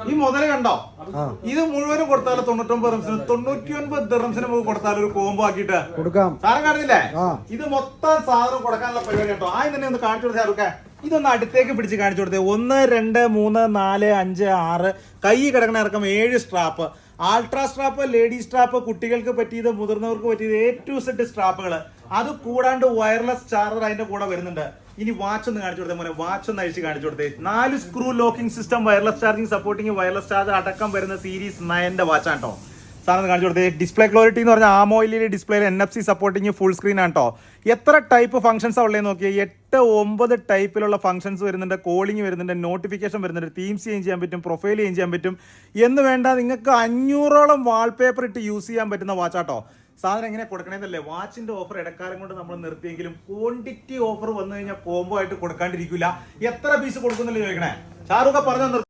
ഈ മുതല് കണ്ടോ? ഇത് മുഴുവനും കൊടുത്താലും 99 റംസിന് 99 ദിർഹംസിന് നമുക്ക് കൊടുത്താലും ഒരു കോംബോ ആക്കിയിട്ട് കൊടുക്കാം. സാധനം കാണുന്നില്ലേ? ഇത് മൊത്തം സാധനം കൊടുക്കാനുള്ള പരിപാടി കേട്ടോ. ആദ്യം തന്നെ ഒന്ന് കാണിച്ചു കൊടുത്തേ ഷാറുഖേ. ഇതൊന്ന് അടുത്തേക്ക് പിടിച്ച് കാണിച്ചു കൊടുത്തേ. 1 2 3 4 5 6 കൈ കിടക്കണ ഇറക്കം 7 strap, ultra strap, lady strap, കുട്ടികൾക്ക് പറ്റിയത്, മുതിർന്നവർക്ക് പറ്റിയത്, A to Z സ്ട്രാപ്പുകൾ. അത് കൂടാണ്ട് വയർലെസ് ചാർജർ അതിന്റെ കൂടെ വരുന്നുണ്ട്. ഇനി വാച്ച് ഒന്ന് കാണിച്ചു കൊടുത്തേ മോനെ. വാച്ച് ഒന്ന് അഴിച്ച് കാണിച്ചു കൊടുത്തേ. 4 screw locking system, wireless charging, supporting wireless charger അടക്കം വരുന്ന സീരീസ് 9 വാച്ചാണ് കേട്ടോ. സാധനം കാണിച്ചു കൊടുത്തേ. ഡിസ്പ്ലേ ക്ലോറിറ്റി എന്ന് പറഞ്ഞാൽ AMOLED ഡിസ്പ്ലേയിൽ NFC supporting full screen ആണ് കേട്ടോ. എത്ര ടൈപ്പ് ഫംഗ്ഷൻസ് ഉള്ളതെന്ന് നോക്കിയാൽ 8 9 ടൈപ്പിലുള്ള ഫംഗ്ഷൻസ് വരുന്നുണ്ട്. കോളിംഗ് വരുന്നുണ്ട്, നോട്ടിഫിക്കേഷൻ വരുന്നുണ്ട്, തീംസ് ചേഞ്ച് ചെയ്യാൻ പറ്റും, പ്രൊഫൈൽ ചേഞ്ച് ചെയ്യാൻ പറ്റും. എന്ന് വേണ്ട നിങ്ങൾക്ക് 500ഓളം വാൾപേപ്പർ ഇട്ട് യൂസ് ചെയ്യാൻ പറ്റുന്ന വാച്ചാട്ടോ. സാധനം എങ്ങനെ കൊടുക്കണേന്നല്ലേ. വാച്ചിന്റെ ഓഫർ ഇടക്കാലം കൊണ്ട് നമ്മൾ നിർത്തിയെങ്കിലും ക്വാണ്ടിറ്റി ഓഫർ വന്നു കഴിഞ്ഞാൽ കോംബോ ആയിട്ട് കൊടുക്കാണ്ടിരിക്കില്ല. എത്ര പീസ് കൊടുക്കുന്നില്ല ചോദിക്കണേ. ഷാറുഖ് പറഞ്ഞു